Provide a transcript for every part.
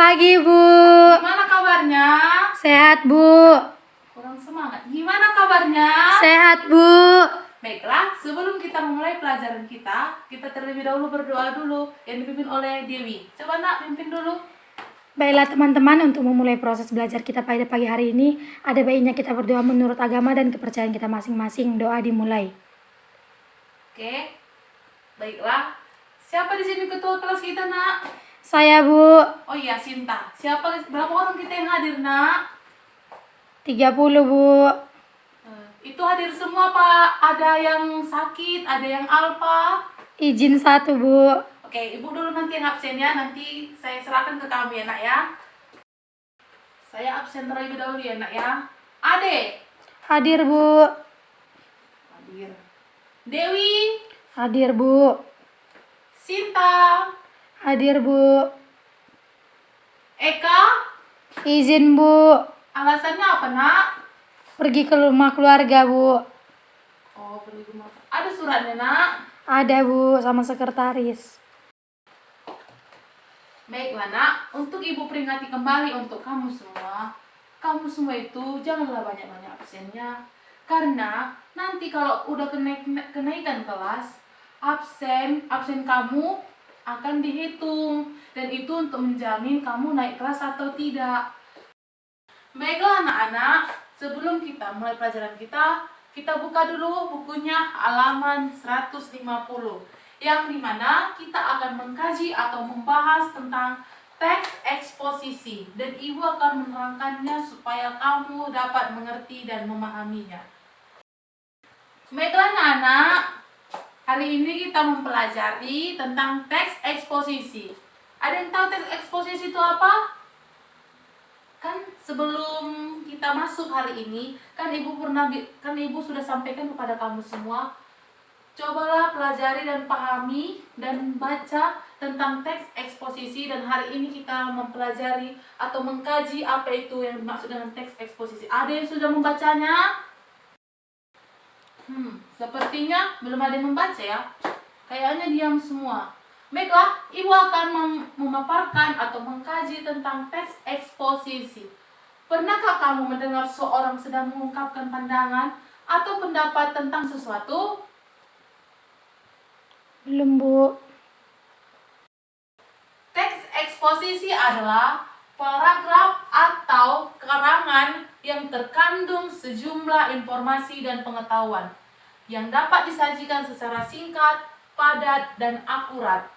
Pagi, Bu. Gimana kabarnya? Sehat, Bu. Kurang semangat. Gimana kabarnya? Sehat, Bu. Baiklah, sebelum kita memulai pelajaran kita terlebih dahulu berdoa dulu yang dipimpin oleh Dewi. Coba nak, pimpin dulu. Baiklah teman-teman, untuk memulai proses belajar kita pada pagi hari ini, ada baiknya kita berdoa menurut agama dan kepercayaan kita masing-masing. Doa dimulai. Oke. Baiklah. Siapa di sini ketua kelas kita, nak? Saya, Bu. Oh iya, Sinta. Berapa orang kita yang hadir, nak? 30, Bu. Itu hadir semua, Pak. Ada yang sakit, ada yang alpa. Izin 1, Bu. Oke, Ibu dulu nanti yang absen ya. Nanti saya serahkan ke kamu ya, nak ya. Saya absen terlebih dahulu ya, nak ya. Ade. Hadir, Bu. Hadir. Dewi. Hadir, Bu. Sinta. Hadir, Bu. Eka. Izin, Bu. Alasannya apa, nak? Pergi ke rumah keluarga, Bu. Oh, pergi ke rumah. Ada suratnya, nak? Ada, Bu, sama sekretaris. Baiklah, nak. Untuk Ibu peringati kembali untuk kamu semua. Kamu semua itu janganlah banyak-banyak absennya. Karena nanti kalau udah kenaikan kelas, absen kamu akan dihitung. Dan itu untuk menjamin kamu naik kelas atau tidak. Baiklah anak-anak, sebelum kita mulai pelajaran kita buka dulu bukunya halaman 150. Yang dimana kita akan mengkaji atau membahas tentang teks eksposisi. Dan Ibu akan menerangkannya supaya kamu dapat mengerti dan memahaminya. Baiklah anak-anak, hari ini kita mempelajari tentang teks eksposisi. Ada yang tahu teks eksposisi itu apa? Kan sebelum kita masuk hari ini, kan Ibu sudah sampaikan kepada kamu semua. Cobalah pelajari dan pahami dan baca tentang teks eksposisi, dan hari ini kita mempelajari atau mengkaji apa itu yang dimaksud dengan teks eksposisi. Ada yang sudah membacanya? Sepertinya belum ada yang membaca ya. Kayaknya diam semua. Baiklah, Ibu akan memaparkan atau mengkaji tentang teks eksposisi. Pernahkah kamu mendengar seorang sedang mengungkapkan pandangan atau pendapat tentang sesuatu? Belum, Bu. Teks eksposisi adalah paragraf atau karangan yang terkandung sejumlah informasi dan pengetahuan yang dapat disajikan secara singkat, padat, dan akurat.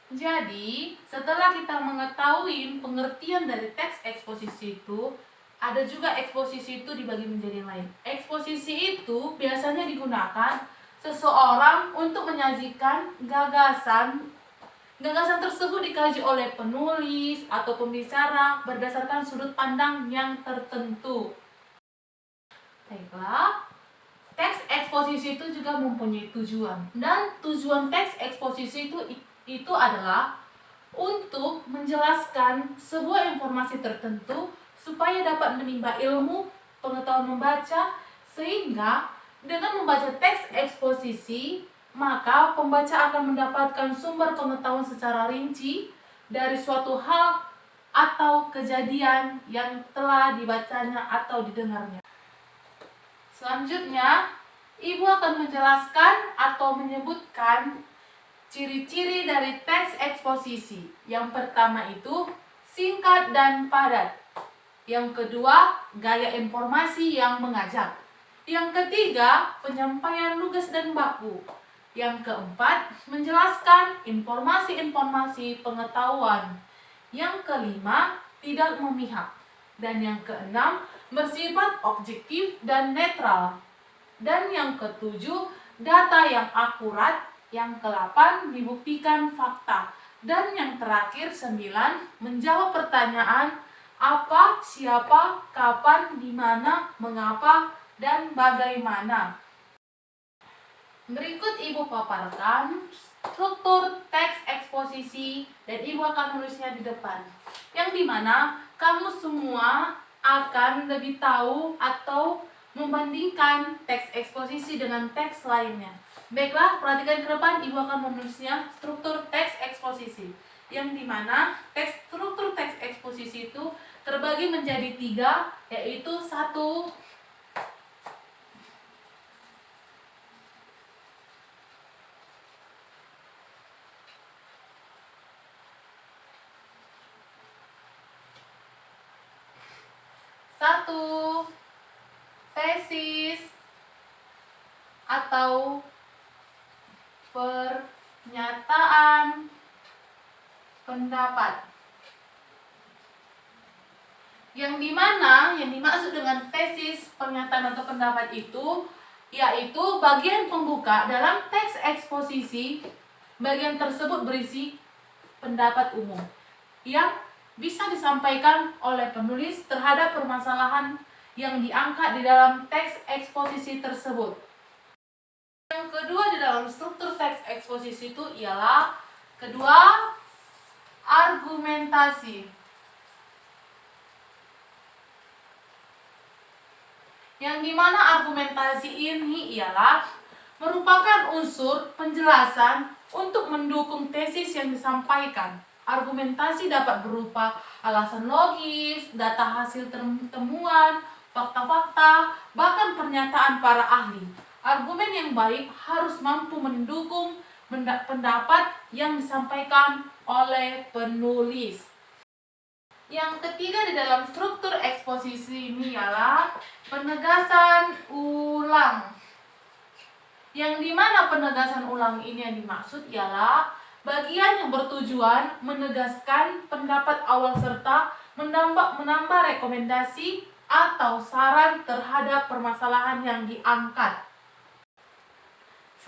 Jadi, setelah kita mengetahui pengertian dari teks eksposisi itu, ada juga eksposisi itu dibagi menjadi lain. Eksposisi itu biasanya digunakan seseorang untuk menyajikan gagasan. Gagasan tersebut dikaji oleh penulis atau pembicara berdasarkan sudut pandang yang tertentu. Baiklah, teks eksposisi itu juga mempunyai tujuan. Dan tujuan teks eksposisi itu adalah untuk menjelaskan sebuah informasi tertentu supaya dapat menimba ilmu, pengetahuan membaca, sehingga dengan membaca teks eksposisi, maka pembaca akan mendapatkan sumber pengetahuan secara rinci dari suatu hal atau kejadian yang telah dibacanya atau didengarnya. Selanjutnya, Ibu akan menjelaskan atau menyebutkan ciri-ciri dari teks eksposisi. Yang pertama itu singkat dan padat. Yang kedua, gaya informasi yang mengajak. Yang ketiga, penyampaian lugas dan baku. Yang keempat, menjelaskan informasi-informasi pengetahuan. Yang kelima, tidak memihak. Dan yang keenam, bersifat objektif dan netral. Dan yang ketujuh, data yang akurat. Yang ke-8, dibuktikan fakta. Dan yang terakhir, 9, menjawab pertanyaan apa, siapa, kapan, di mana, mengapa, dan bagaimana. Berikut Ibu paparkan struktur teks eksposisi dan Ibu akan menulisnya di depan. Yang dimana kamu semua akan lebih tahu atau membandingkan teks eksposisi dengan teks lainnya. Baiklah, perhatikan ke depan, Ibu akan menulisnya struktur teks eksposisi. yang dimana struktur teks eksposisi itu terbagi menjadi 3, yaitu 1, tesis atau pernyataan pendapat. Yang dimana yang dimaksud dengan tesis, pernyataan atau pendapat itu yaitu bagian pembuka dalam teks eksposisi. Bagian tersebut berisi pendapat umum yang bisa disampaikan oleh penulis terhadap permasalahan yang diangkat di dalam teks eksposisi tersebut. Yang kedua di dalam struktur teks eksposisi itu ialah kedua, argumentasi. Yang dimana argumentasi ini ialah merupakan unsur penjelasan untuk mendukung tesis yang disampaikan. Argumentasi dapat berupa alasan logis, data hasil temuan, fakta-fakta, bahkan pernyataan para ahli. Argumen yang baik harus mampu mendukung pendapat yang disampaikan oleh penulis. Yang ketiga di dalam struktur eksposisi ini ialah penegasan ulang. Yang dimana penegasan ulang ini yang dimaksud ialah bagian yang bertujuan menegaskan pendapat awal serta menambah rekomendasi atau saran terhadap permasalahan yang diangkat.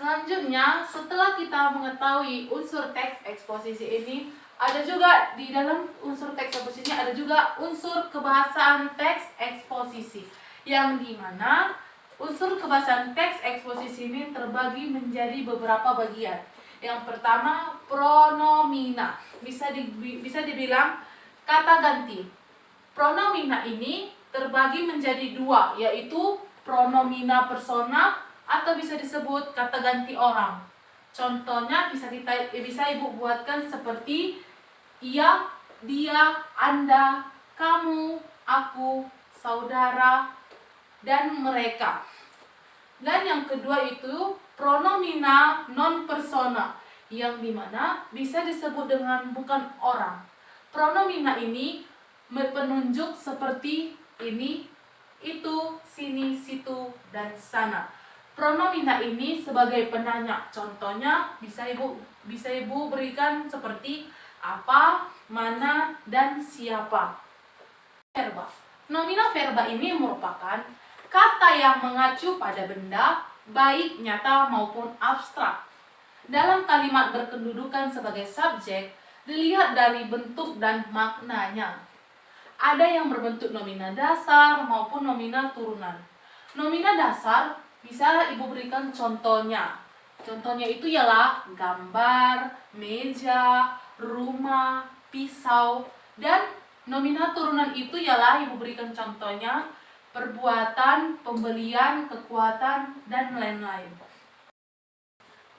Selanjutnya, setelah kita mengetahui unsur teks eksposisi ini, ada juga di dalam unsur teks eksposisi ini ada juga unsur kebahasaan teks eksposisi, yang dimana unsur kebahasaan teks eksposisi ini terbagi menjadi beberapa bagian. Yang pertama, pronomina, bisa dibilang kata ganti. Pronomina ini terbagi menjadi 2, yaitu pronomina persona atau bisa disebut kata ganti orang. Contohnya bisa Ibu buatkan seperti ia, dia, Anda, kamu, aku, saudara, dan mereka. Dan yang kedua itu pronomina non persona, yang dimana bisa disebut dengan bukan orang. Pronomina ini penunjuk seperti ini, itu, sini, situ, dan sana. Pronomina ini sebagai penanya. Contohnya bisa Ibu berikan seperti apa, mana, dan siapa. Verba. Nomina verba ini merupakan kata yang mengacu pada benda, baik nyata maupun abstrak. Dalam kalimat berkedudukan sebagai subjek, dilihat dari bentuk dan maknanya. Ada yang berbentuk nomina dasar maupun nomina turunan. Nomina dasar bisa Ibu berikan contohnya. Contohnya itu ialah gambar, meja, rumah, pisau, dan nomina turunan itu ialah Ibu berikan contohnya perbuatan, pembelian, kekuatan, dan lain-lain.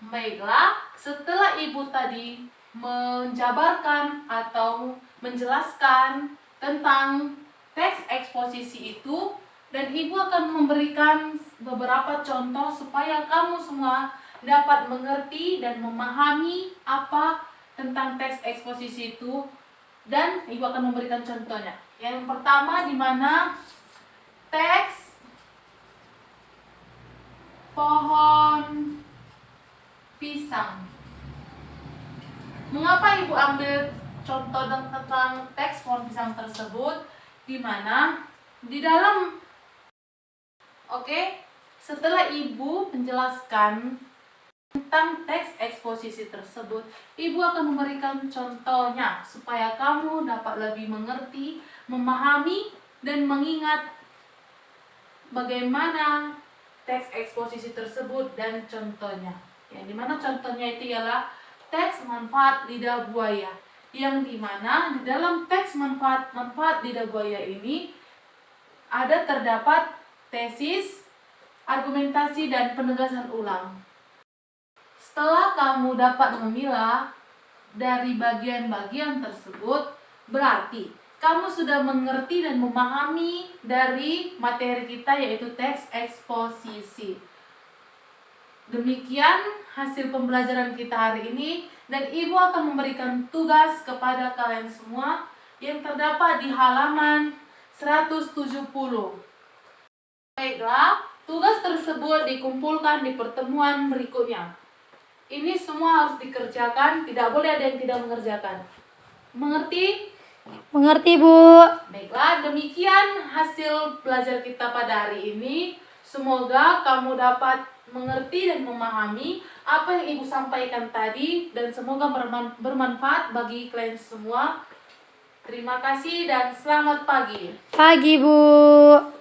Baiklah, setelah Ibu tadi menjabarkan atau menjelaskan tentang teks eksposisi itu, dan Ibu akan memberikan beberapa contoh supaya kamu semua dapat mengerti dan memahami apa tentang teks eksposisi itu, dan Ibu akan memberikan contohnya. Yang pertama di mana teks pohon pisang. Mengapa Ibu ambil contoh tentang teks pohon pisang tersebut? Di mana di dalam setelah Ibu menjelaskan tentang teks eksposisi tersebut, Ibu akan memberikan contohnya supaya kamu dapat lebih mengerti, memahami, dan mengingat bagaimana teks eksposisi tersebut dan contohnya. Yang dimana contohnya itu ialah teks manfaat lidah buaya, yang dimana di dalam teks manfaat lidah buaya ini terdapat tesis, argumentasi, dan penegasan ulang. Setelah kamu dapat memilah dari bagian-bagian tersebut, berarti kamu sudah mengerti dan memahami dari materi kita, yaitu teks eksposisi. Demikian hasil pembelajaran kita hari ini, dan Ibu akan memberikan tugas kepada kalian semua yang terdapat di halaman 170. Baiklah, tugas tersebut dikumpulkan di pertemuan berikutnya. Ini semua harus dikerjakan, tidak boleh ada yang tidak mengerjakan. Mengerti? Mengerti, Bu. Baiklah, demikian hasil belajar kita pada hari ini. Semoga kamu dapat mengerti dan memahami apa yang Ibu sampaikan tadi, dan semoga bermanfaat bagi kalian semua. Terima kasih dan selamat pagi. Pagi, Bu.